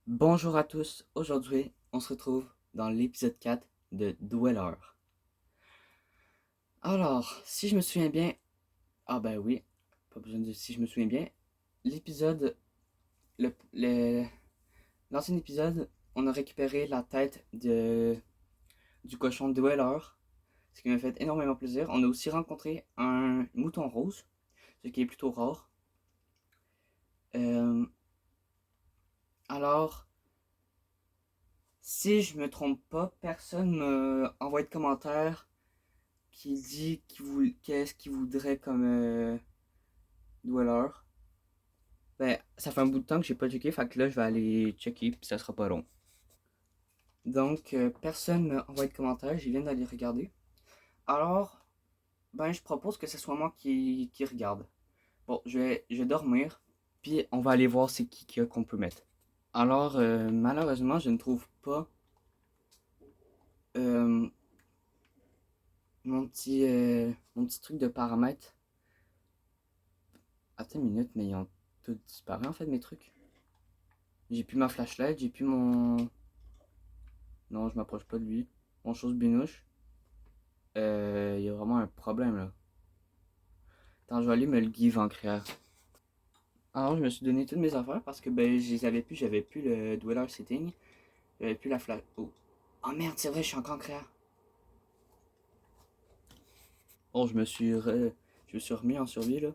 Bonjour à tous, aujourd'hui on se retrouve dans l'épisode 4 de Dweller. Alors, si je me souviens bien, ah ben oui, pas besoin de dire si je me souviens bien, l'épisode, l'ancien épisode, on a récupéré la tête du cochon Dweller, ce qui m'a fait énormément plaisir. On a aussi rencontré un mouton rose, ce qui est plutôt rare. Euh, alors, si je me trompe pas, personne me envoie de commentaires qui dit qu'est-ce qu'il voudrait comme dweller. Ben, ça fait un bout de temps que j'ai pas checké, fait que là, je vais aller checker, puis ça sera pas long. Donc, personne m'a envoyé de commentaires, je viens d'aller regarder. Alors, ben, je propose que ce soit moi qui regarde. Bon, je vais dormir, puis on va aller voir c'est qui qu'on peut mettre. Alors, malheureusement, je ne trouve pas euh, mon petit truc de paramètres. Attends une minute, mais ils ont tout disparu en fait, mes trucs. J'ai plus ma flashlight, j'ai plus mon. Non, je m'approche pas de lui. Mon chose binouche. Il y a vraiment un problème là. Attends, je vais aller me le give en créa. Alors, je me suis donné toutes mes affaires parce que ben, je les avais plus. J'avais plus le dweller setting. J'avais plus la flash. Oh. Oh merde, c'est vrai, je suis encore en créa. Oh, je me suis remis en survie là.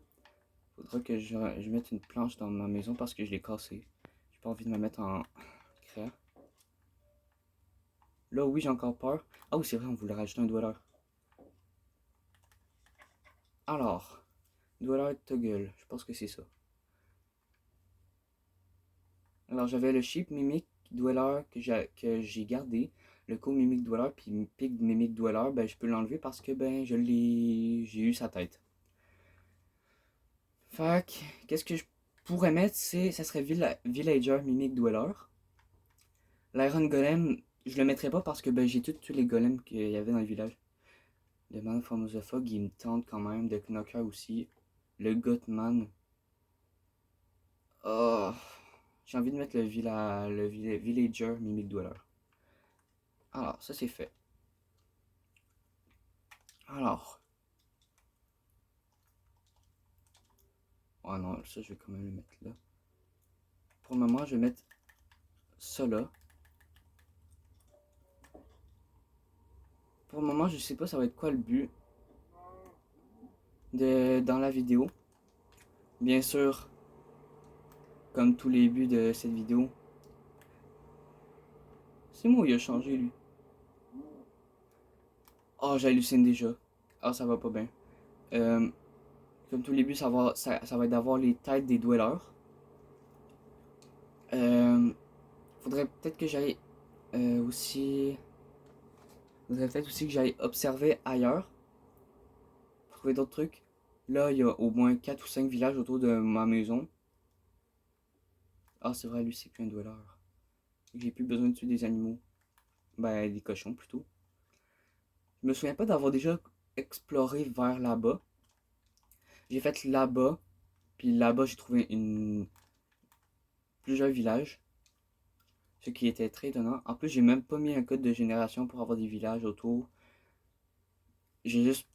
Faudra que je mette une planche dans ma maison parce que je l'ai cassée. J'ai pas envie de me mettre en créa. Là, oui, j'ai encore peur. Ah oui, c'est vrai, on voulait rajouter un dweller. Alors, dweller toggle, je pense que c'est ça. Alors j'avais le Sheep Mimic Dweller que j'ai gardé, le Co Mimic Dweller, puis Pig Mimic Dweller, ben je peux l'enlever parce que ben j'ai eu sa tête. Fait qu'est-ce que je pourrais mettre, ça serait Villager Mimic Dweller. L'Iron Golem, je le mettrais pas parce que ben j'ai tous les golems qu'il y avait dans le village. Le Man Formosophog, il me tente quand même, de Knocker aussi. Le Gotman. Oh, j'ai envie de mettre le Villager Mimic Dweller. Alors, ça c'est fait. Alors, oh non, ça je vais quand même le mettre là. Pour le moment, je vais mettre ça là. Pour le moment, je sais pas ça va être quoi le but dans la vidéo. Bien sûr, comme tous les buts de cette vidéo, c'est moi il a changé lui. Oh, j'hallucine déjà. Ah, ça va pas bien. Euh, Comme tous les buts, ça va être d'avoir les têtes des dwellers. Euh, Faudrait peut-être que j'aille aussi. Faudrait peut-être aussi que j'aille observer ailleurs. Pour trouver d'autres trucs. Là, il y a au moins 4 ou 5 villages autour de ma maison. Ah, c'est vrai, lui, c'est plus un dweller. J'ai plus besoin de tuer des animaux. Ben, des cochons plutôt. Je me souviens pas d'avoir déjà exploré vers là-bas. J'ai fait là-bas, puis là-bas, j'ai trouvé plusieurs villages. Ce qui était très étonnant. En plus, j'ai même pas mis un code de génération pour avoir des villages autour. J'ai juste.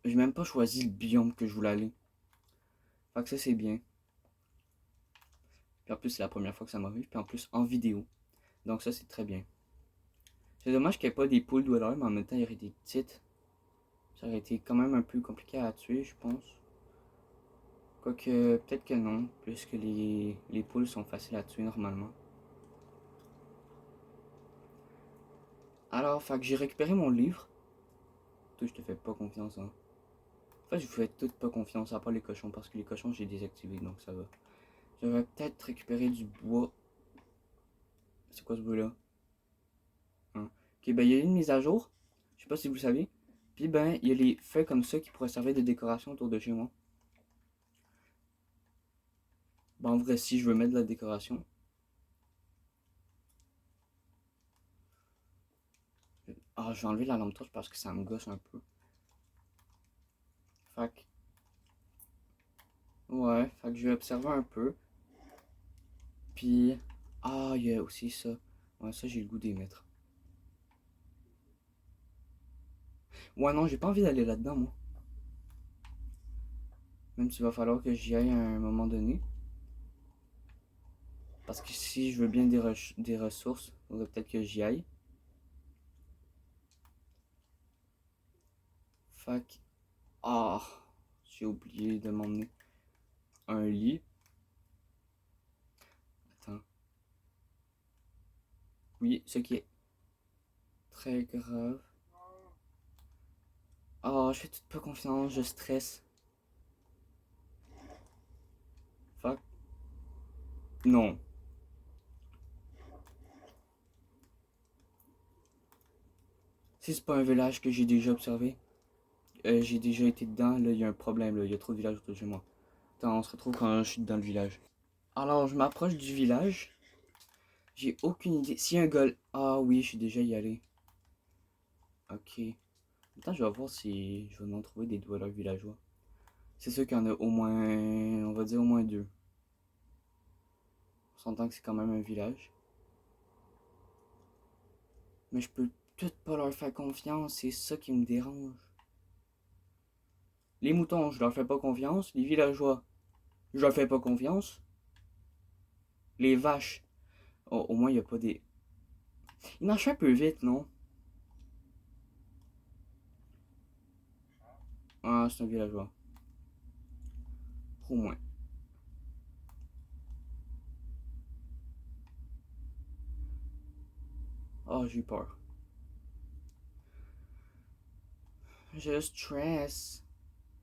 J'ai même pas choisi le biome que je voulais aller. Fait que ça, c'est bien. Puis en plus, c'est la première fois que ça m'arrive. Puis en plus, en vidéo. Donc ça, c'est très bien. C'est dommage qu'il n'y ait pas des poules dwellers, mais en même temps, il y aurait des petites. Ça aurait été quand même un peu compliqué à tuer, je pense. Quoique, peut-être que non, puisque les poules sont faciles à tuer normalement. Alors, fait que j'ai récupéré mon livre. Toi, je te fais pas confiance, hein. En fait, je vous fais toutes pas confiance, à part les cochons, parce que les cochons, j'ai désactivé, donc ça va. Je vais peut-être récupérer du bois. C'est quoi ce bruit-là? Hein. Ok, ben, il y a une mise à jour. Je sais pas si vous le savez. Puis, ben, il y a les feuilles comme ça qui pourraient servir de décoration autour de chez moi. Ben, en vrai, si je veux mettre de la décoration. Ah, je vais enlever la lampe torche parce que ça me gosse un peu. Fait que, ouais, fait que je vais observer un peu. Puis, Ah, il y a aussi ça. Ouais, ça, j'ai le goût d'y mettre. Ouais, non, j'ai pas envie d'aller là-dedans, moi. Même s'il va falloir que j'y aille à un moment donné. Parce que si je veux bien des ressources, il faudrait peut-être que j'y aille. Fac. Ah, j'ai oublié de m'emmener un lit. Attends. Oui, ce qui est très grave. Ah, je fais toute pas confiance, je stresse. Fuck. Non. Si c'est pas un village que j'ai déjà observé, j'ai déjà été dedans, là, il y a un problème, là, il y a trop de villages autour de chez moi. Attends, on se retrouve quand je suis dans le village. Alors, je m'approche du village. J'ai aucune idée. Si un gars... Ah oui, je suis déjà y allé. Ok. Attends, je vais voir si je vais en trouver des dwellers villageois. C'est sûr qu'il y en a au moins... On va dire au moins deux. On s'entend que c'est quand même un village. Mais je peux tout pas leur faire confiance, c'est ça qui me dérange. Les moutons, je leur fais pas confiance. Les villageois, je leur fais pas confiance. Les vaches, oh, au moins il y a pas des... Ils marchent un peu vite, non? Ah, c'est un villageois. Au moins. Oh, j'ai eu peur. Je stress.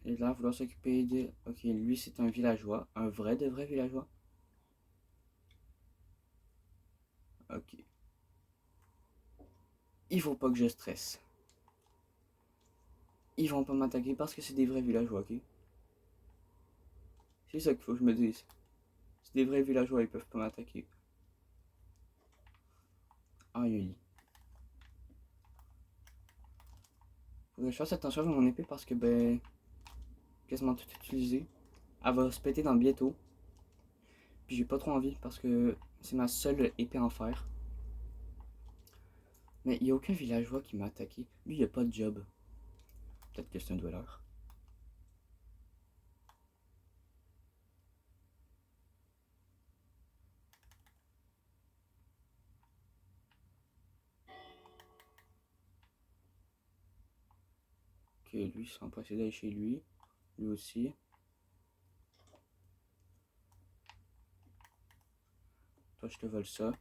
Et là, vouloir s'occuper de... Ok, lui c'est un villageois. Un vrai de vrai villageois. Ok. Il faut pas que je stresse. Ils vont pas m'attaquer parce que c'est des vrais villageois, ok? C'est ça qu'il faut que je me dise. C'est des vrais villageois, ils peuvent pas m'attaquer. Aïe aïe. Faudrait que je fasse attention avec mon épée parce que, ben, quasiment tout utilisé. Elle va se péter dans bientôt. Puis j'ai pas trop envie parce que c'est ma seule épée en fer. Mais il y a aucun villageois qui m'a attaqué. Lui, il a pas de job. Peut-être que c'est un dweller. Ok, lui, c'est empressé d'aller chez lui. Lui aussi. Toi, je te vole ça.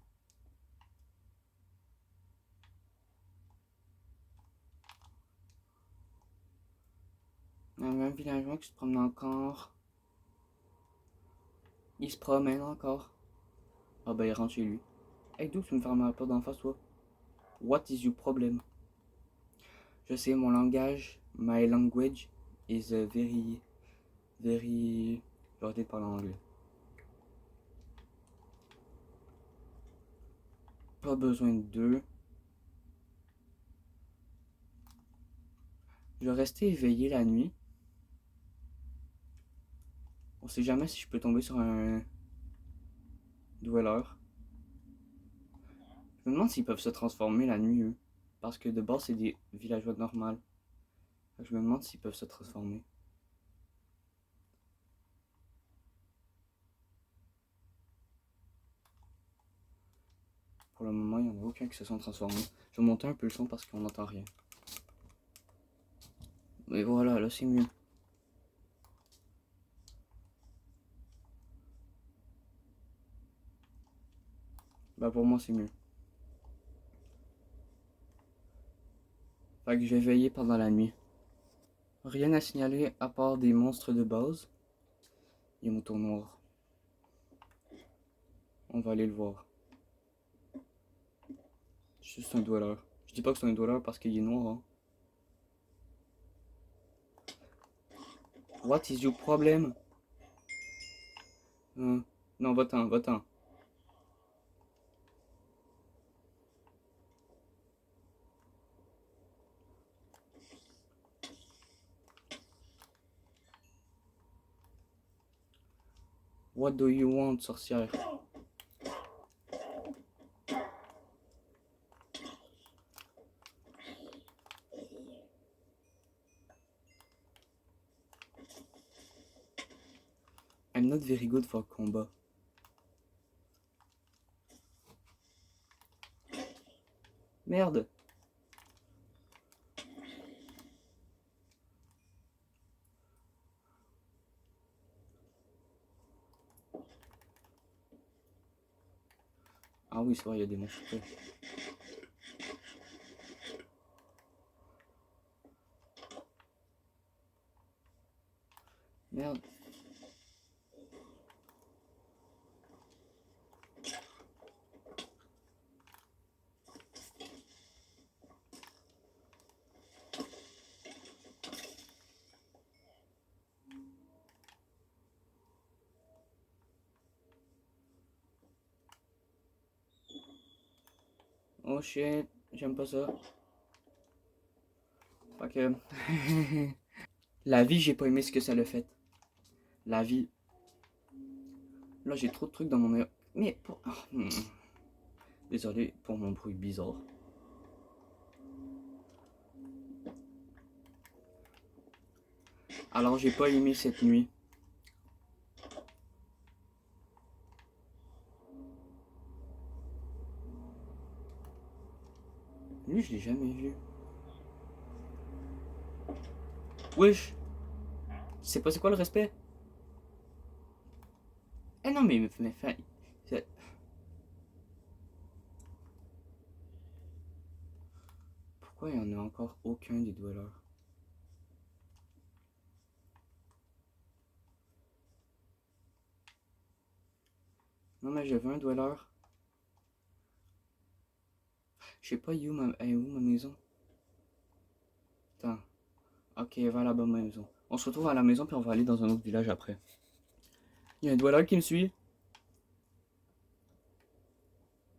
Il y a un villageois qui se promène encore. Il se promène encore. Ah ben, il rentre chez lui. Hey, d'où tu me fermes la porte d'en face, toi? What is your problem? Je sais, mon langage, my language is very... J'ai arrêté de parler en anglais. Pas besoin de deux. Je vais rester éveillé la nuit. On sait jamais si je peux tomber sur un dweller. Je me demande s'ils peuvent se transformer la nuit, eux. Parce que de base, c'est des villageois normaux. Je me demande s'ils peuvent se transformer. Pour le moment, il n'y en a aucun qui se sont transformés. Je vais monter un peu le son parce qu'on n'entend rien. Mais voilà, là c'est mieux. Bah pour moi c'est mieux. Fait que je vais veiller pendant la nuit. Rien à signaler à part des monstres de base. Il y a un mouton noir. On va aller le voir. C'est juste un dweller. Je dis pas que c'est un dweller parce qu'il est noir. Hein. What is your problem? Non, va-t'en, va-t'en. What do you want, sorcière? I'm not very good for combat. Merde. Ah oui, c'est vrai, il y a des monstres. Merde. Oh shit, j'aime pas ça. Fait que... La vie, j'ai pas aimé ce que ça l'a fait. La vie. Là, j'ai trop de trucs dans mon... Mais pour... Désolé pour mon bruit bizarre. Alors, j'ai pas aimé cette nuit. Lui, je l'ai jamais vu. Wesh. C'est pas c'est quoi le respect? Eh non, mais pourquoi il y en a encore aucun des dwellers? Non, mais je veux un dweller. Je sais pas où est où ma maison. Attends. Ok, va là-bas ma maison. On se retrouve à la maison puis on va aller dans un autre village après. Il y a un dweller qui me suit.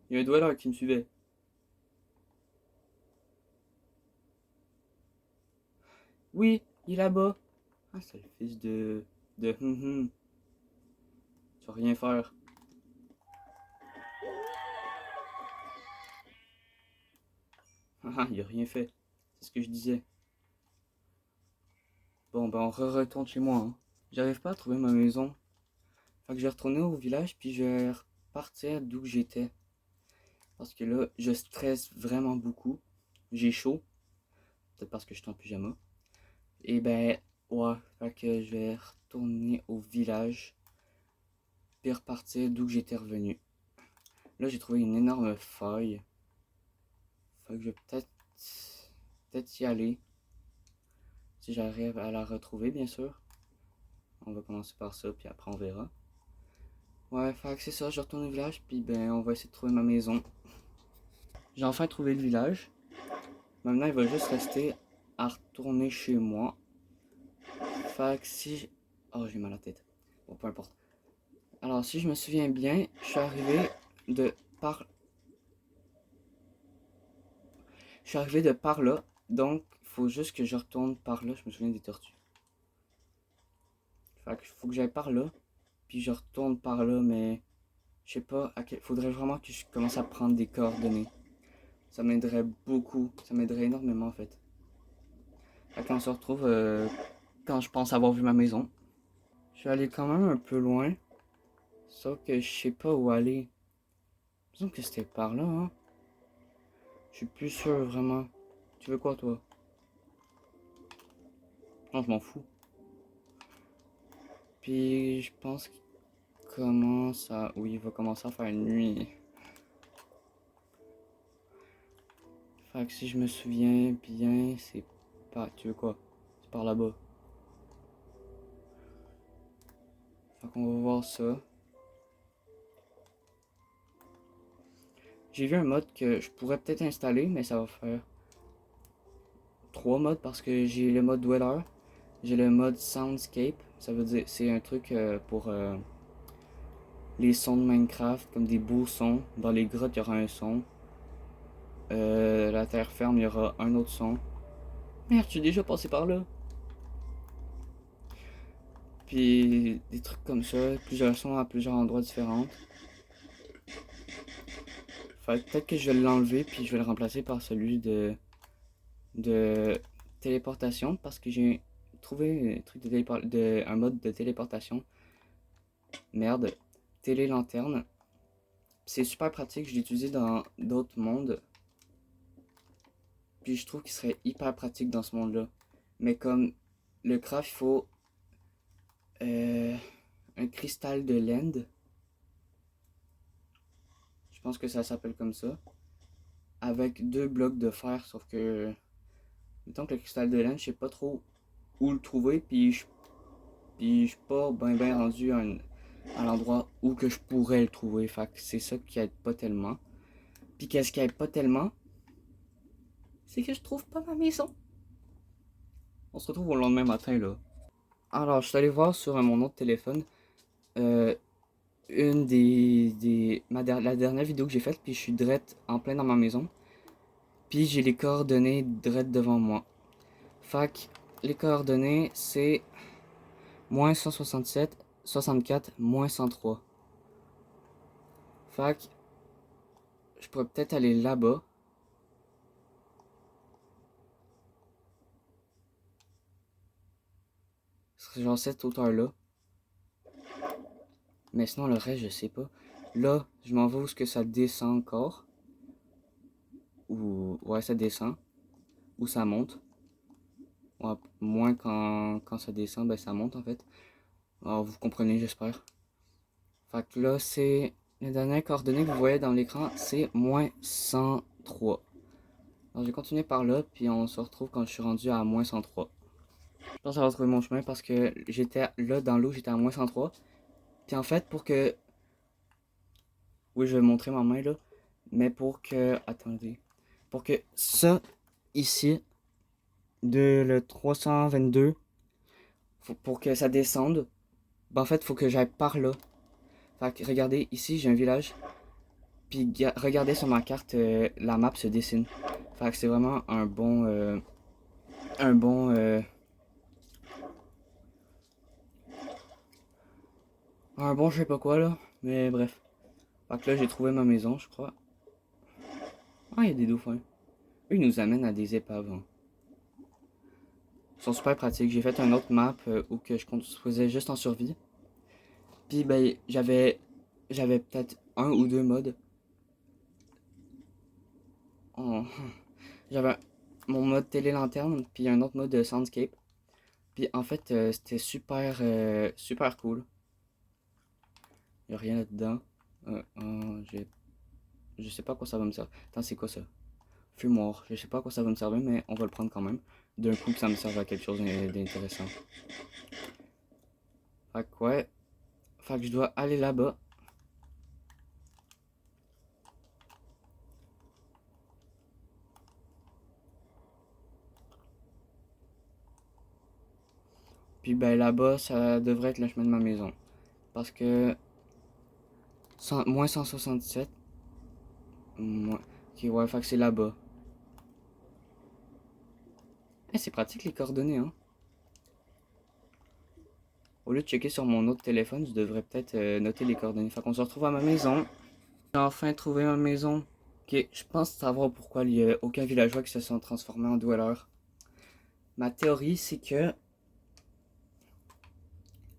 Il y a un dweller qui me suivait. Oui, il est là-bas. Ah, c'est le fils de... De... Tu vas rien faire. Ah, il a rien fait. C'est ce que je disais. Bon, ben on retourne chez moi. Hein. J'arrive pas à trouver ma maison. Fait que je vais retourner au village puis je vais repartir d'où j'étais. Parce que là, je stresse vraiment beaucoup. J'ai chaud. Peut-être parce que je suis en pyjama. Et ben, ouais. Fait que je vais retourner au village. Puis repartir d'où j'étais revenu. Là, j'ai trouvé une énorme faille. Fait que je vais peut-être y aller. Si j'arrive à la retrouver, bien sûr. On va commencer par ça, puis après on verra. Ouais, fait que c'est ça, je retourne au village, puis ben on va essayer de trouver ma maison. J'ai enfin trouvé le village. Maintenant, il va juste rester à retourner chez moi. Fait que si... Oh, j'ai mal à la tête. Bon, peu importe. Alors, si je me souviens bien, je suis arrivé de par... Je suis arrivé de par là, donc il faut juste que je retourne par là. Je me souviens des tortues. Fait que faut que j'aille par là, puis je retourne par là, mais... Je sais pas, faudrait vraiment que je commence à prendre des coordonnées. Ça m'aiderait beaucoup, ça m'aiderait énormément en fait. Fait qu'on se retrouve quand je pense avoir vu ma maison. Je suis allé quand même un peu loin, sauf que je sais pas où aller. Il me semble que c'était par là, hein. Je suis plus sûr vraiment. Tu veux quoi toi? Non, je m'en fous. Puis je pense qu'il commence à... Oui, il va commencer à faire nuit. Fait que si je me souviens bien, c'est pas... Tu veux quoi? C'est par là-bas. Fait qu'on va voir ça. J'ai vu un mode que je pourrais peut-être installer, mais ça va faire 3 modes parce que j'ai le mode Dweller, j'ai le mode Soundscape, ça veut dire c'est un truc pour les sons de Minecraft, comme des beaux sons. Dans les grottes, il y aura un son. La terre ferme, il y aura un autre son. Merde, je suis déjà passé par là. Puis des trucs comme ça, plusieurs sons à plusieurs endroits différents. Fait peut-être que je vais l'enlever puis je vais le remplacer par celui de téléportation parce que j'ai trouvé un truc un mode de téléportation Merde. Télé-lanterne. C'est super pratique, je l'ai utilisé dans d'autres mondes. Puis je trouve qu'il serait hyper pratique dans ce monde-là. Mais comme le craft, il faut un cristal de lend. Je pense que ça s'appelle comme ça. Avec 2 blocs de fer, sauf que... Mettons que le cristal de lend, je sais pas trop où le trouver, puis je suis pas ben rendu à l'endroit où que je pourrais le trouver. Fait que c'est ça qui aide pas tellement. Puis qu'est-ce qui aide pas tellement? C'est que je trouve pas ma maison. On se retrouve au lendemain matin, là. Alors, je suis allé voir sur mon autre téléphone euh, une la dernière vidéo que j'ai faite, puis je suis direct en plein dans ma maison. Puis j'ai les coordonnées direct devant moi. Fait que les coordonnées, c'est moins 167, 64, moins 103. Fait que je pourrais peut-être aller là-bas. Ce serait genre cette hauteur-là. Mais sinon, le reste, je sais pas. Là, je m'en vais où est-ce que ça descend encore. Ou, ouais, ça descend. Ou ça monte. Ouais, moins quand ça descend, ben ça monte en fait. Alors, vous comprenez, j'espère. Fait que là, c'est... Les dernières coordonnées que vous voyez dans l'écran, c'est moins 103. Alors, je vais continuer par là, puis on se retrouve quand je suis rendu à moins 103. Je pense avoir trouvé mon chemin parce que j'étais là dans l'eau, j'étais à moins 103. Puis en fait, pour que... Oui, je vais montrer ma main là. Mais pour que... Attendez. Pour que ça, ici, de le 322, pour que ça descende, ben en fait, faut que j'aille par là. Fait que regardez, ici, j'ai un village. Puis regardez sur ma carte, la map se dessine. Fait que c'est vraiment un bon... un bon... un bon je sais pas quoi là. Mais bref. Fait que là, j'ai trouvé ma maison, je crois. Ah, il y a des dauphins. Eux, ils nous amènent à des épaves. Hein. Ils sont super pratiques. J'ai fait un autre map où que je construisais juste en survie. Puis ben, j'avais peut-être un ou deux modes. En- J'avais mon mode télé-lanterne, puis un autre mode de soundscape. Puis en fait, c'était super cool. Il a rien là-dedans. Je sais pas à quoi ça va me servir. Attends, c'est quoi ça? Fumoir. Je sais pas à quoi ça va me servir, mais on va le prendre quand même. D'un coup que ça me serve à quelque chose d'intéressant. Fait que ouais. Fait que je dois aller là-bas. Puis ben là-bas, ça devrait être le chemin de ma maison. Parce que moins 167. Ok, ouais, fait que c'est là-bas. Eh, c'est pratique les coordonnées, hein. Au lieu de checker sur mon autre téléphone, je devrais peut-être noter les coordonnées. Fait qu'on se retrouve à ma maison. J'ai enfin trouvé ma maison. Ok, je pense savoir pourquoi il n'y a aucun villageois qui se sont transformés en dwellers. Ma théorie, c'est que...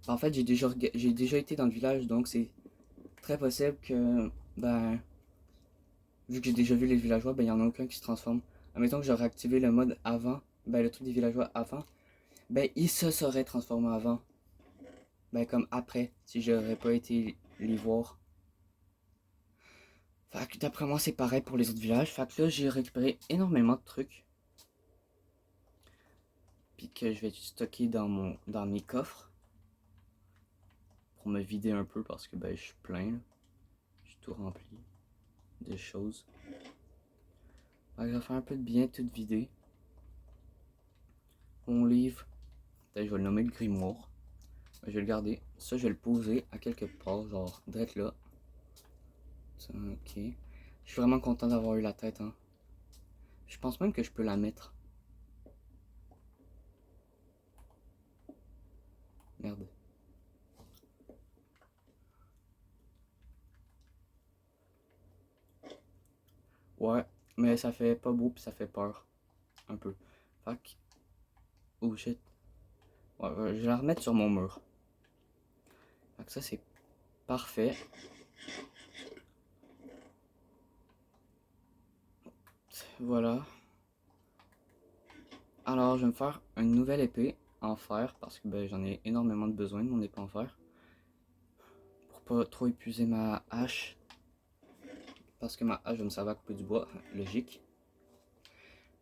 En fait, j'ai déjà été dans le village, donc c'est très possible que... Ben... Vu que j'ai déjà vu les villageois, ben il n'y en a aucun qui se transforme. Admettons que j'aurais activé le mode avant, ben le truc des villageois avant, ben ils se seraient transformés avant. Ben comme après, si j'aurais pas été les voir. Fait que d'après moi c'est pareil pour les autres villages. Fait que là j'ai récupéré énormément de trucs. Puis que je vais stocker dans mes coffres. Pour me vider un peu parce que ben je suis plein là. Je suis tout rempli de choses. Fait que je vais faire un peu de bien tout vider. Mon livre, peut-être je vais le nommer le grimoire. Je vais le garder. Ça, je vais le poser à quelque part, genre direct là. Ça, ok. Je suis vraiment content d'avoir eu la tête. Hein. Je pense même que je peux la mettre. Merde. Ouais, mais ça fait pas beau puis ça fait peur. Un peu. Fuck. Oh shit. Ouais, je vais la remettre sur mon mur. Fait que ça, c'est Parfait. Voilà. Alors, je vais me faire une nouvelle épée en fer parce que ben, j'en ai énormément de besoin de mon épée en fer. Pour pas trop épuiser ma hache. Parce que ma hache va me servir à couper du bois, logique.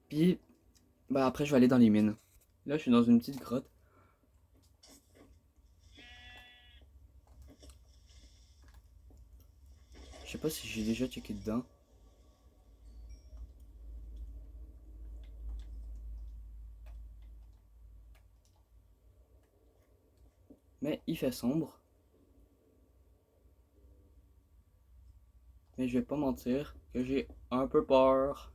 Puis, ben, après, je vais aller dans les mines. Là, je suis dans une petite grotte. Je sais pas si j'ai déjà checké dedans. Mais il fait sombre. Mais je vais pas mentir que j'ai un peu peur.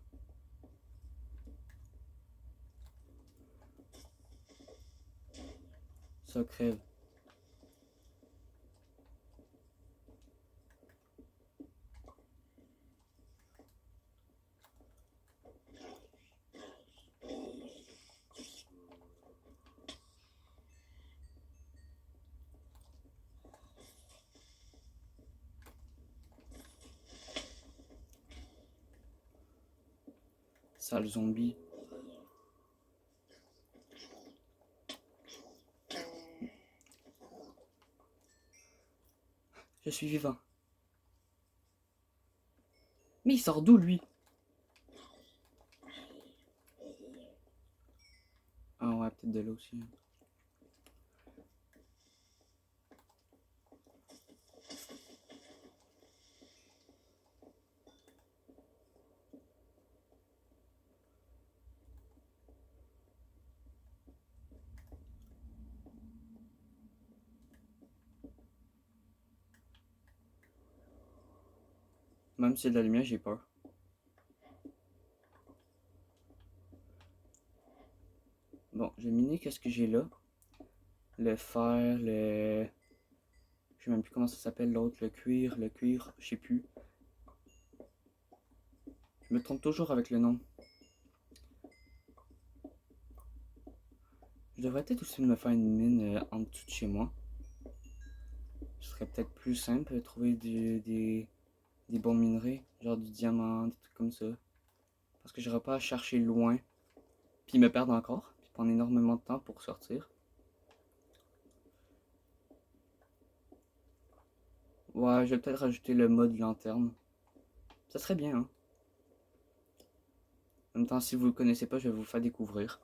Ça crève. Sale zombie. Je suis vivant. Mais il sort d'où lui? Ah ouais, peut-être de là aussi. Même si c'est de la lumière, j'ai peur. Bon, je vais miner qu'est-ce que j'ai là. Le fer, le... Je sais même plus comment ça s'appelle l'autre, le cuir, je sais plus. Je me trompe toujours avec le nom. Je devrais peut-être aussi me faire une mine en dessous de chez moi. Ce serait peut-être plus simple de trouver des bons minerais, genre du diamant, des trucs comme ça. Parce que j'aurais pas à chercher loin, puis me perdre encore, puis prendre énormément de temps pour sortir. Ouais, je vais peut-être rajouter le mode lanterne. Ça serait bien, hein. En même temps, si vous le connaissez pas, je vais vous faire découvrir.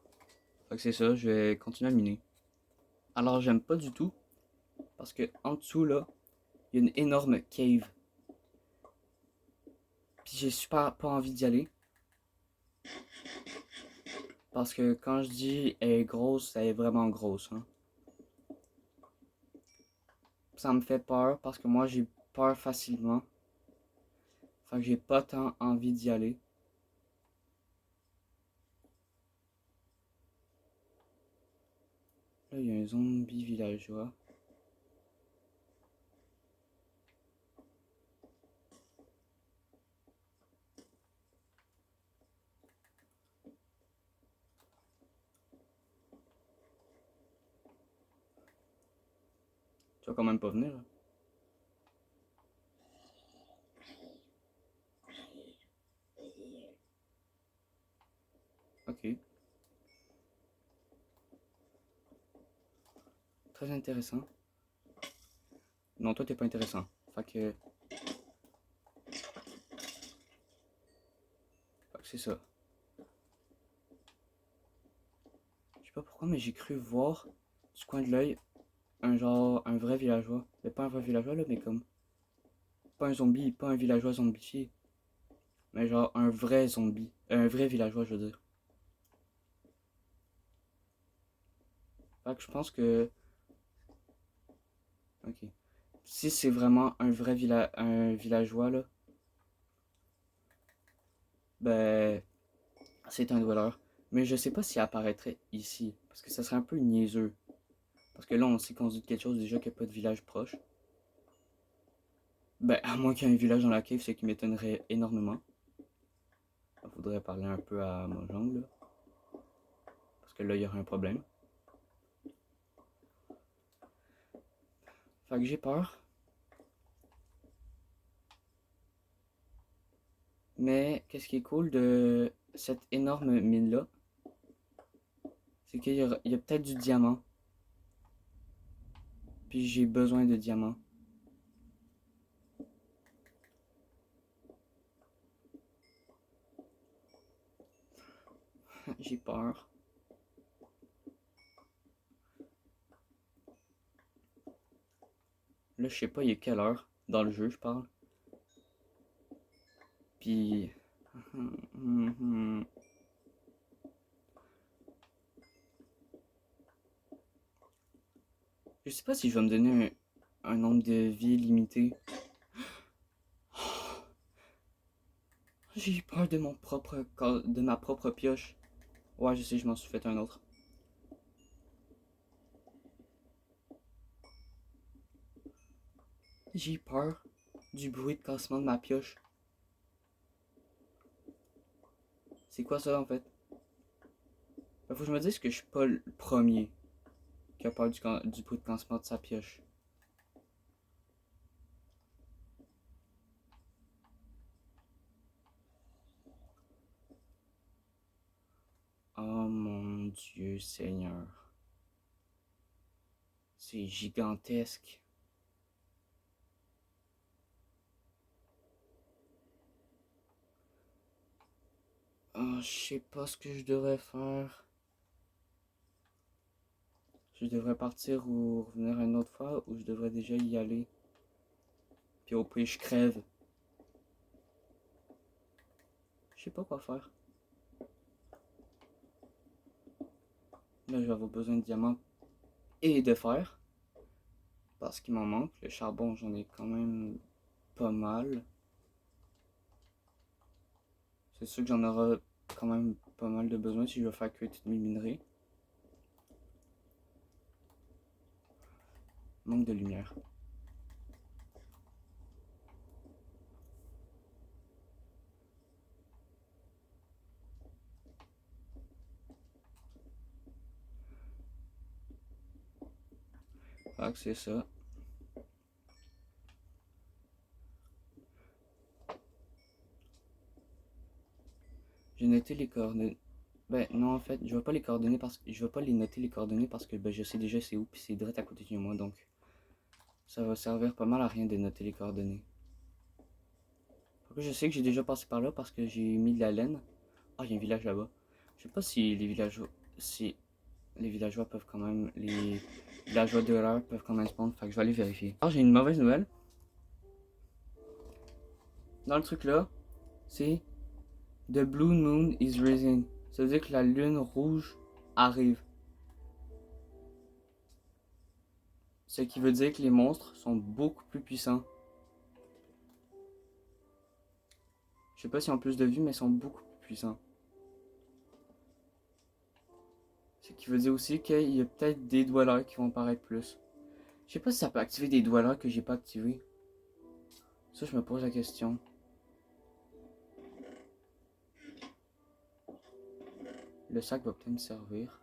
Fait que c'est ça, je vais continuer à miner. Alors, j'aime pas du tout, parce que en dessous, là, il y a une énorme cave. Puis j'ai super pas envie d'y aller. Parce que quand je dis elle est grosse, elle est vraiment grosse, hein. Ça me fait peur parce que moi j'ai peur facilement. Fait que j'ai pas tant envie d'y aller. Là, il y a un zombie villageois. Tu vas quand même pas venir, là. Ok. Très intéressant. Non, toi t'es pas intéressant. Fait que c'est ça. Je sais pas pourquoi, mais j'ai cru voir du coin de l'œil un vrai villageois. Mais pas un vrai villageois là, mais comme pas un zombie, pas un villageois zombifié, mais genre un vrai zombie, un vrai villageois, je veux dire. Fait que je pense que, ok, si c'est vraiment un vrai un villageois là, ben c'est un dweller. Mais je sais pas s'il apparaîtrait ici, parce que ça serait un peu niaiseux. Parce que là, on s'est conduit de quelque chose déjà qu'il n'y a pas de village proche. Ben, à moins qu'il y ait un village dans la cave, ce qui m'étonnerait énormément. Il faudrait parler un peu à mon jungle, là. Parce que là, il y aurait un problème. Fait que j'ai peur. Mais qu'est-ce qui est cool de cette énorme mine-là, c'est qu'il y a peut-être du diamant. Puis j'ai besoin de diamants. J'ai peur. Là, je sais pas, il est quelle heure dans le jeu, je parle. Puis... Je sais pas si je vais me donner un nombre de vies limité. J'ai eu peur de de ma propre pioche. Ouais, je sais, je m'en suis fait un autre. J'ai eu peur du bruit de cassement de ma pioche. C'est quoi ça en fait? Faut que je me dise que je suis pas le premier qui a peur du bruit de cassement de sa pioche. Oh mon Dieu Seigneur. C'est gigantesque. Oh, je sais pas ce que je devrais faire. Je devrais partir ou revenir une autre fois ou je devrais déjà y aller. Puis au pire, je crève. Je sais pas quoi faire. Là, je vais avoir besoin de diamants et de fer. Parce qu'il m'en manque. Le charbon, j'en ai quand même pas mal. C'est sûr que j'en aurai quand même pas mal de besoin si je veux faire cuire toutes mes minerais. Manque de lumière. Fait que c'est ça. J'ai noté les coordonnées. Ben non, en fait, je vais pas les coordonnées parce que je vais pas les noter les coordonnées parce que ben, je sais déjà c'est où puis c'est direct à côté de moi donc ça va servir pas mal à rien de noter les coordonnées. Je sais que j'ai déjà passé par là parce que j'ai mis de la laine. Ah, il y a un village là-bas. Je sais pas si les villageois peuvent quand même, les villageois de l'heure peuvent quand même spawn. Fait que je vais aller vérifier. Alors j'ai une mauvaise nouvelle. Dans le truc là, c'est The Blue Moon is rising. Ça veut dire que la lune rouge arrive. Ce qui veut dire que les monstres sont beaucoup plus puissants. Je sais pas si en plus de vue, mais ils sont beaucoup plus puissants. Ce qui veut dire aussi qu'il y a peut-être des dwellers qui vont apparaître plus. Je sais pas si ça peut activer des dwellers que j'ai pas activés. Ça, je me pose la question. Le sac va peut-être me servir.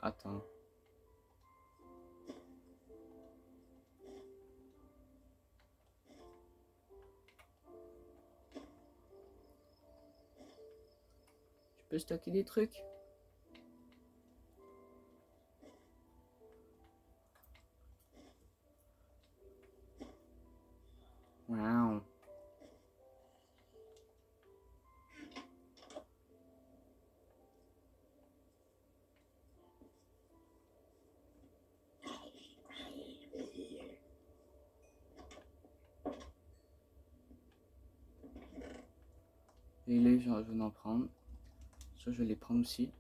Attends. Je peux stocker des trucs? Wow. Les livres, je vais en prendre. Ça, je vais les prendre aussi.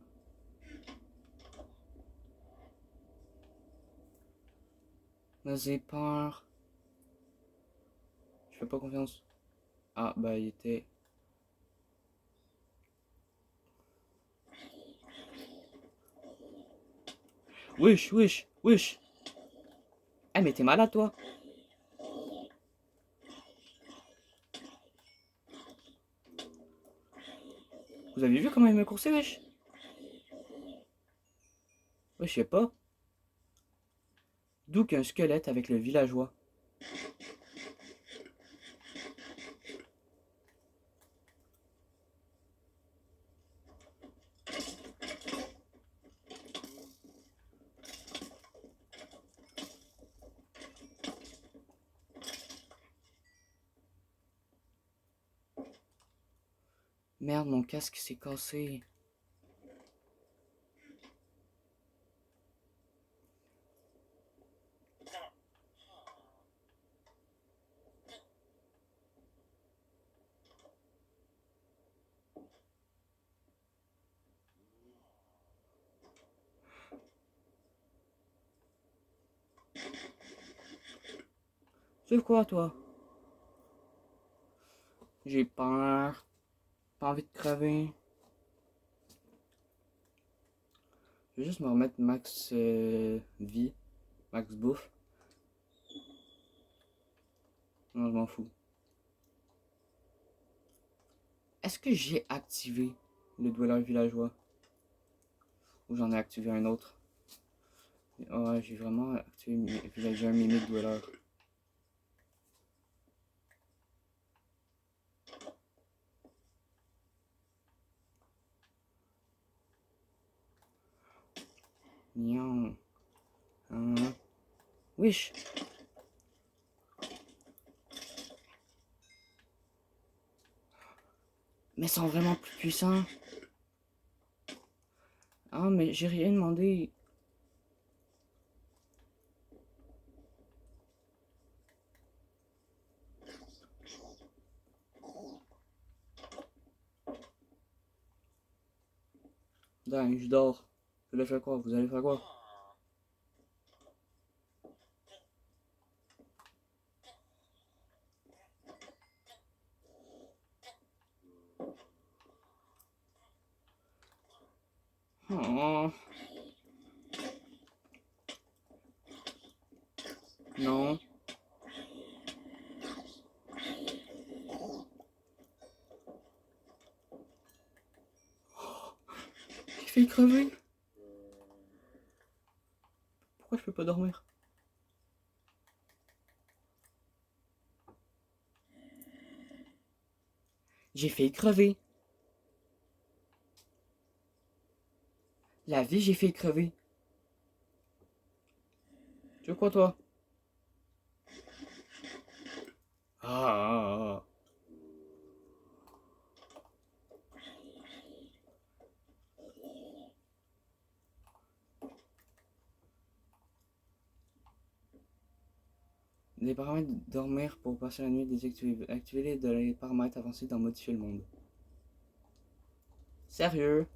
Mais j'ai peur. Je fais pas confiance. Ah, bah, il était... Wesh, wesh, wesh. Eh, mais t'es malade, toi. Vous avez vu comment il me coursait, wesh? Ouais, je sais pas. D'où qu'un squelette avec le villageois. Merde, mon casque s'est cassé. C'est quoi, toi? J'ai peur. Pas envie de crever. Je vais juste me remettre max vie. Max bouffe. Non, je m'en fous. Est-ce que j'ai activé le dweller villageois? Ou j'en ai activé un autre? Ouais, j'ai vraiment activé j'ai un mimic dweller. Nian. Wesh. Mais ils sont vraiment plus puissants. Ah, mais j'ai rien demandé. Dingue, je dors. Vous allez faire quoi? Vous allez faire quoi? Oh. Non. J'ai failli crever. Pourquoi je peux pas dormir? J'ai failli crever. La vie, j'ai failli crever. Tu veux quoi, toi? Ah. Les paramètres de dormir pour passer la nuit désactivés. Activez les paramètres avancés dans modifier le monde. Sérieux?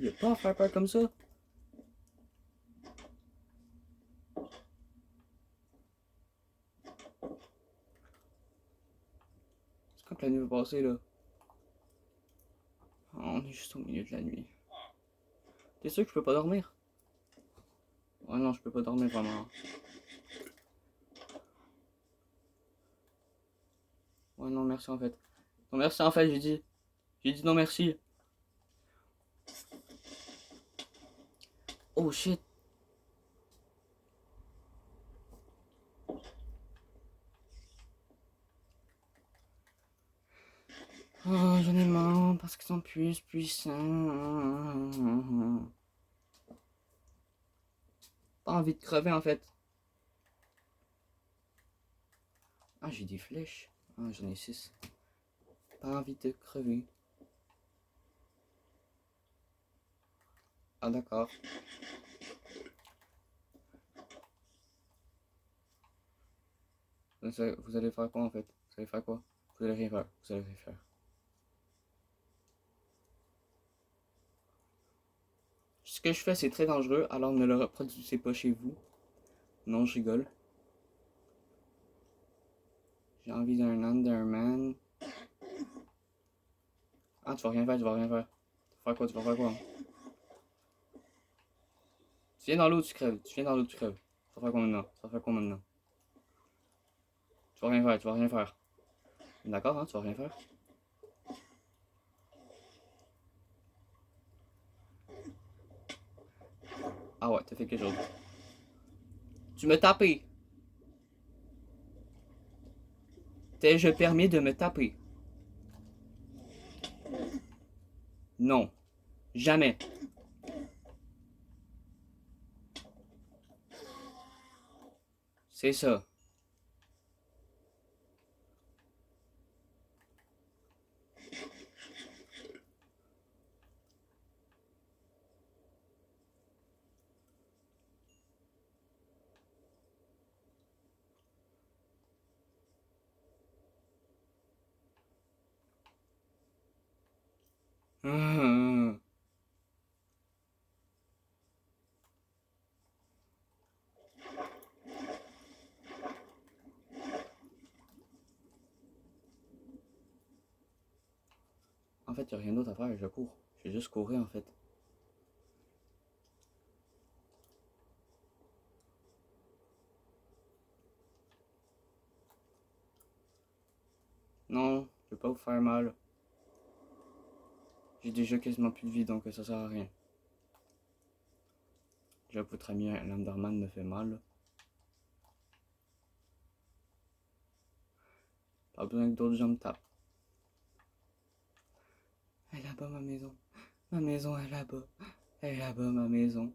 Il a pas à faire peur comme ça. C'est quand la nuit va passer, là. Oh, on est juste au milieu de la nuit. T'es sûr que je peux pas dormir? Ouais, non, je peux pas dormir vraiment. Ouais, non, merci en fait. Non, merci en fait, j'ai dit. J'ai dit non, merci. Oh shit. Oh, j'en ai marre parce qu'ils sont plus puissants. Pas envie de crever en fait. Ah, j'ai des flèches. Ah, j'en ai 6. Pas envie de crever. Ah, d'accord. Vous allez faire quoi en fait? Vous allez faire quoi? Vous allez rien faire. Vous allez rien faire. Ce que je fais, c'est très dangereux, alors ne le reproduisez pas chez vous. Non, je rigole. J'ai envie d'un Enderman. Ah, tu vas rien faire, tu vas rien faire. Tu vas faire quoi, tu vas faire quoi? Tu viens dans l'eau, tu crèves. Tu viens dans l'eau, tu crèves. Tu vas faire quoi maintenant? Tu vas faire quoi maintenant? Tu vas rien faire, tu vas rien faire. D'accord, hein, tu vas rien faire. Ah ouais, t'as fait quelque chose. Tu me tapes. T'ai-je permis de me taper? Non. Jamais. C'est ça. En fait, il n'y a rien d'autre à faire, je cours. Je vais juste courir en fait. Non, je vais pas vous faire mal. J'ai déjà quasiment plus de vie donc ça sert à rien. Déjà que votre ami Landerman me fait mal. Pas besoin que d'autres gens me tapent. Elle est là-bas ma maison. Ma maison est là-bas. Elle est là-bas ma maison.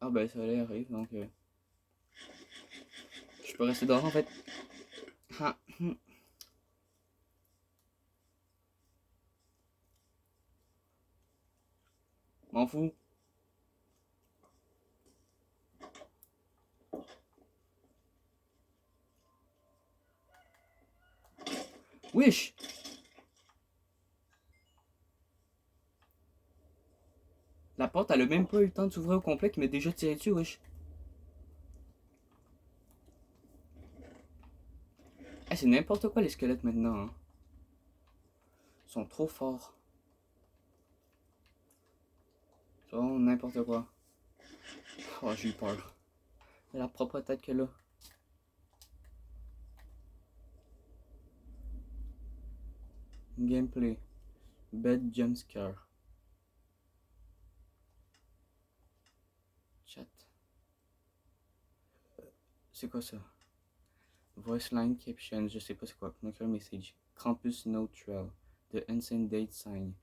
Ah ben ça arrive donc je peux rester dehors en fait. Ah, m'en fous. Wesh. La porte elle a même pas eu le temps de s'ouvrir au complet qu'il m'est déjà tiré dessus wesh. Eh, c'est n'importe quoi les squelettes maintenant hein. Ils sont trop forts. C'est vraiment n'importe quoi. Oh j'ai eu peur. C'est la propre tête qu'elle a. Gameplay. Bad jumpscare. Chat. C'est quoi ça? Voice line caption, je sais pas c'est quoi. Knocker message. Campus neutral. The insane date sign.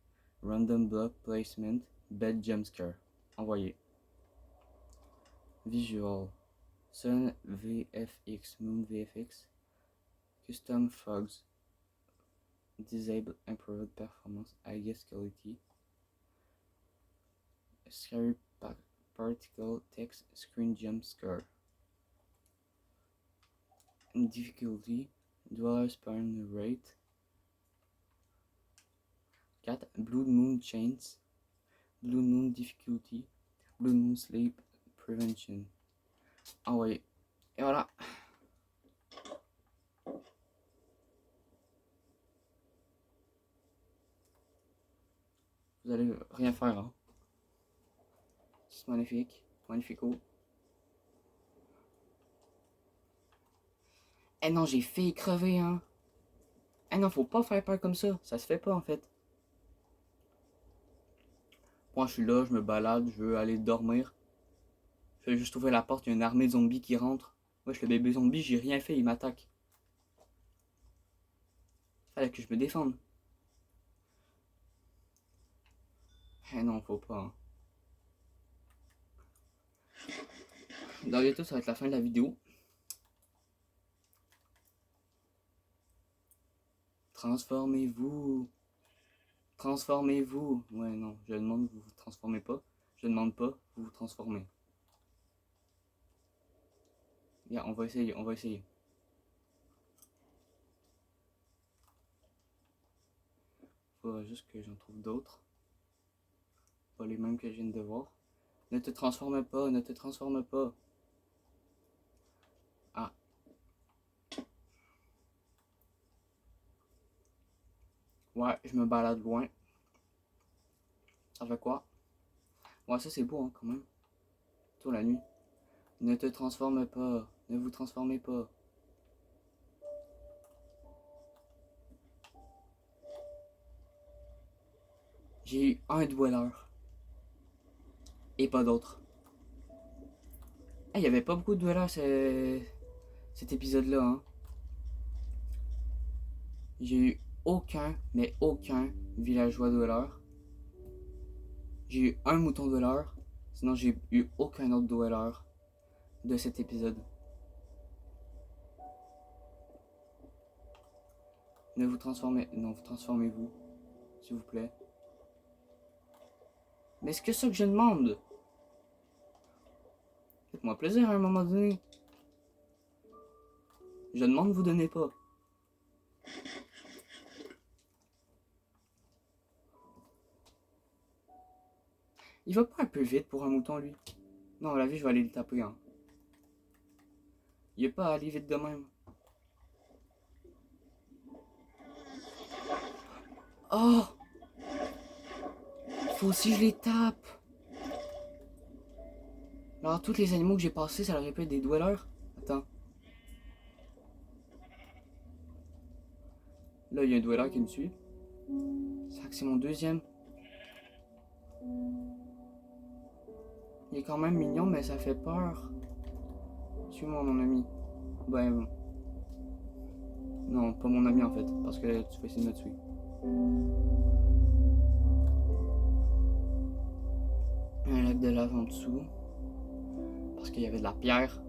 Random block placement. Bad jumpscare. Envoyé. Visual. Sun VFX. Moon VFX. Custom fogs. Disable improved performance. Highest quality. Scary particle text screen jump scare. Difficulty. Dweller spawn rate. 4. Blue Moon Chains. Blue Moon Difficulty. Blue Moon Sleep Prevention. Envoyé. Et voilà. Vous allez rien faire. Hein. C'est magnifique. Magnifico. Eh non, j'ai fait crever, hein. Eh non, faut pas faire peur comme ça. Ça se fait pas, en fait. Moi, je suis là, je me balade, je veux aller dormir. Je vais juste ouvrir la porte, il y a une armée de zombies qui rentre. Wesh, le bébé zombie, j'ai rien fait, il m'attaque. Fallait que je me défende. Eh non, faut pas. Hein. Dans bientôt, ça va être la fin de la vidéo. Transformez-vous. Transformez-vous. Ouais, non, je demande, vous vous transformez pas. Je demande pas, vous vous transformez. Yeah, on va essayer, on va essayer. Faudra juste que j'en trouve d'autres. Pas les mêmes que je viens de voir. Ne te transforme pas, ne te transforme pas. Ah. Ouais, je me balade loin. Ça fait quoi? Ouais, ça c'est beau hein, quand même. Tout la nuit. Ne te transforme pas. Ne vous transformez pas. J'ai eu un dweller. et pas d'autres. Il y avait pas beaucoup de dwellers cet épisode-là. Hein. J'ai eu aucun, mais aucun villageois dweller. J'ai eu un mouton dweller. Sinon, j'ai eu aucun autre dweller de cet épisode. Ne vous transformez... Non, vous transformez-vous. S'il vous plaît. Mais est-ce que ça que je demande? Faites-moi plaisir à un moment donné. Je demande, vous donnez pas. Il va pas un peu vite pour un mouton, lui? Non, à la vie, je vais aller le taper. Hein. Il est pas à aller vite de même. Oh! Faut aussi que je les tape. Alors, tous les animaux que j'ai passés, ça aurait pu être des dwellers? Attends. Là, il y a un dweller qui me suit. C'est mon deuxième. Il est quand même mignon, mais ça fait peur. Suis-moi, mon ami. Ben... Non, pas mon ami, en fait. Parce que tu vas essayer de me tuer. Un lac de lave en dessous. Parce qu'il y avait de la pierre.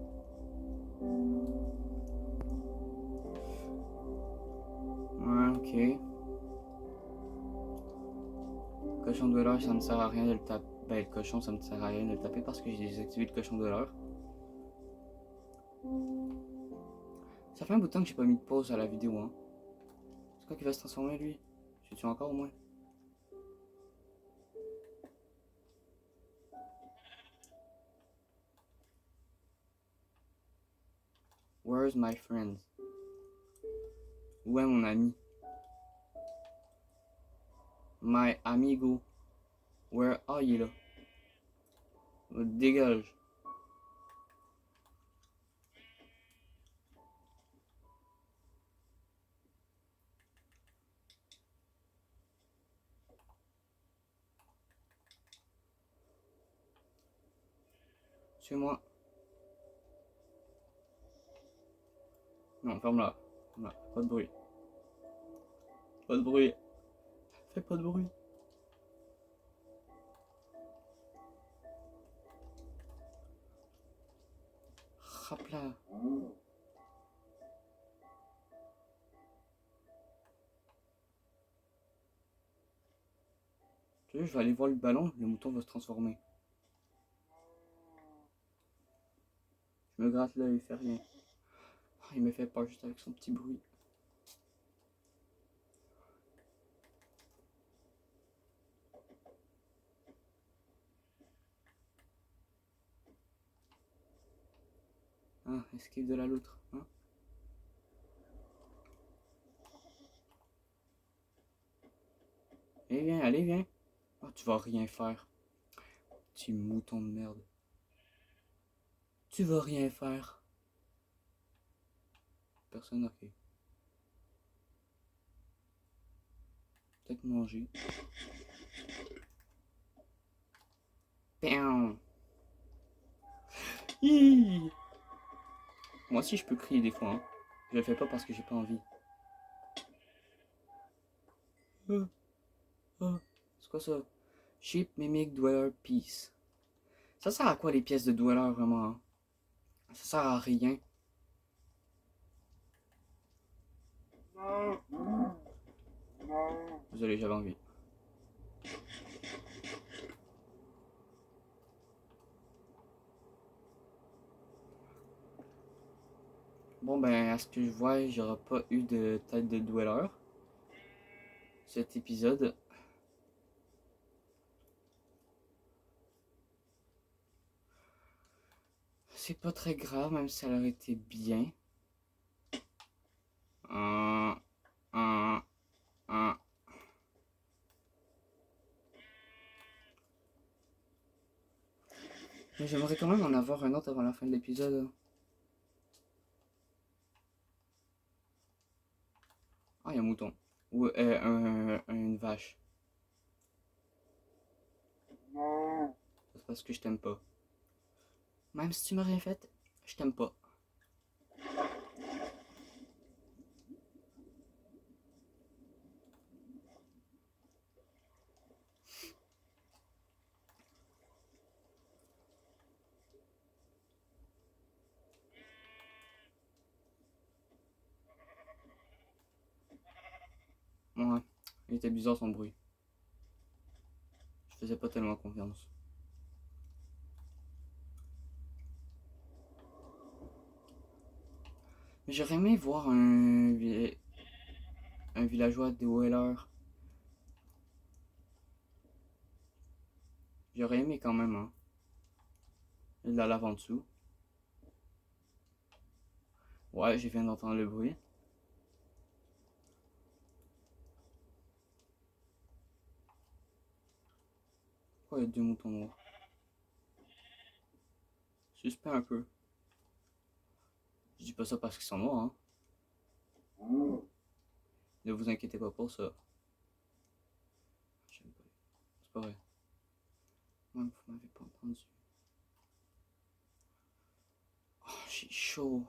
Ouais, ok. Cochon de l'heure, ça ne sert à rien de le taper. Ben, le cochon, ça ne sert à rien de le taper parce que j'ai désactivé le cochon de l'heure. Ça fait un bout de temps que j'ai pas mis de pause à la vidéo, hein. C'est quoi qui va se transformer, lui? Je tue encore au moins. Where's my friend? Où est mon ami? My amigo. Where are you, là? Dégage. Suis-moi. Non, ferme-la. Pas de bruit. Pas de bruit. Fais pas de bruit. Hop là. Tu sais, je vais aller voir le ballon, le mouton va se transformer. Je me gratte l'œil, il fait rien. Oh, il me fait peur juste avec son petit bruit. Ah, escape de la loutre. Hein? Allez, viens, allez, viens. Oh, tu vas rien faire. Petit mouton de merde. Tu vas rien faire. Personne, ok. Peut-être manger. Bam. Hi. Moi aussi, je peux crier des fois. Hein. Je le fais pas parce que j'ai pas envie. C'est quoi ça? Sheep Mimic Dweller Piece. Ça sert à quoi les pièces de Dweller vraiment? Hein? Ça sert à rien. Désolé, j'avais envie. Bon ben, à ce que je vois, j'aurai pas eu de tête de Dweller. Cet épisode. C'est pas très grave, même si ça aurait été bien. Mais j'aimerais quand même en avoir un autre avant la fin de l'épisode. Ah, il y a un mouton. Ou une vache. Ça se parce que je t'aime pas. Même si tu m'as rien fait, je t'aime pas. Ouais, il était bizarre son bruit. Je faisais pas tellement confiance. Mais j'aurais aimé voir un villageois de Weller. J'aurais aimé quand même, hein. Il y a de la lave en dessous. Ouais, j'ai viens d'entendre le bruit. Pourquoi il y a deux moutons noirs? Suspect un peu. Je dis pas ça parce qu'ils sont noirs, hein. Ne vous inquiétez pas pour ça. J'aime pas. C'est pas vrai. Ouais, vous m'avez pas entendu. Oh, j'ai chaud.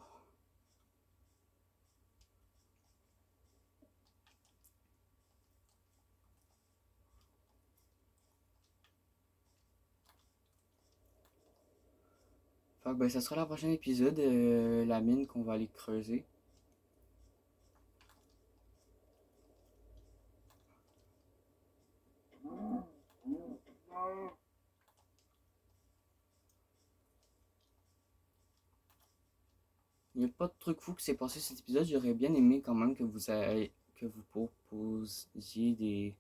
Fait que ben, ça sera le prochain épisode, la mine qu'on va aller creuser. Il n'y a pas de truc fou qui s'est passé cet épisode. J'aurais bien aimé quand même que vous proposiez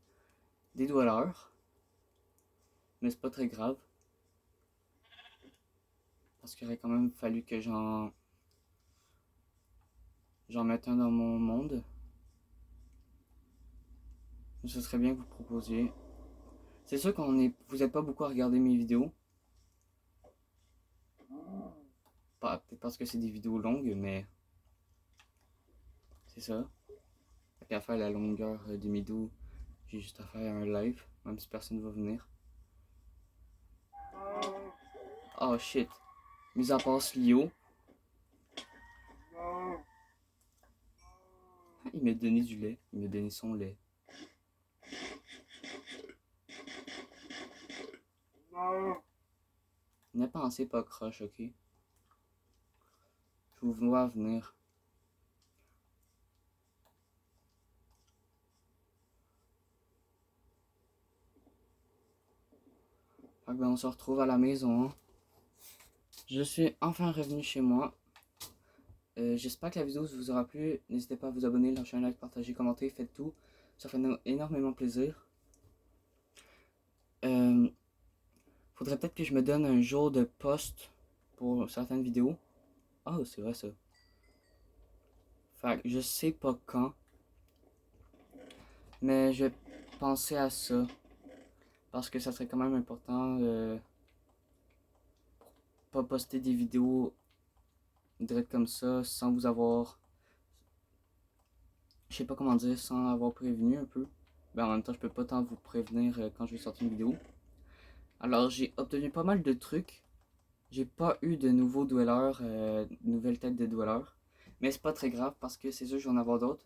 des dollars. Mais c'est pas très grave. Parce qu'il aurait quand même fallu que j'en mette un dans mon monde. Ce serait bien que vous proposiez. C'est sûr vous n'êtes pas beaucoup à regarder mes vidéos. Peut-être parce que c'est des vidéos longues, mais c'est ça. Fait qu'à faire la longueur de mes vidéos, j'ai juste à faire un live, même si personne ne va venir. Oh shit. Mis à part Lio. Il m'a donné du lait. Il m'a donné son lait. Ne pensez pas croche, ok? Je vous vois venir. Fait que ben, on se retrouve à la maison. Je suis enfin revenu chez moi. J'espère que la vidéo vous aura plu. N'hésitez pas à vous abonner, lâcher un like, partager, commenter, faites tout. Ça fait énormément plaisir. Faudrait peut-être que je me donne un jour de post pour certaines vidéos. Ah, oh, c'est vrai ça. Fait que je sais pas quand. Mais je vais penser à ça. Parce que ça serait quand même important pas poster des vidéos direct comme ça sans vous avoir, je sais pas comment dire, sans avoir prévenu un peu. Ben, en même temps, je peux pas tant vous prévenir quand je vais sortir une vidéo. Alors, j'ai obtenu pas mal de trucs. J'ai pas eu de nouveaux dwellers, nouvelles têtes de dwellers. Mais c'est pas très grave parce que c'est sûr que je vais en avoir d'autres.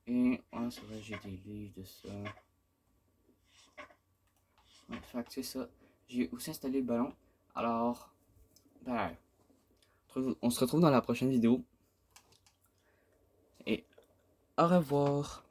Et, ouais, c'est vrai, j'ai des livres de ça. Ouais, fait que c'est ça. J'ai aussi installé le ballon. Alors, ben, on se retrouve dans la prochaine vidéo. Et au revoir.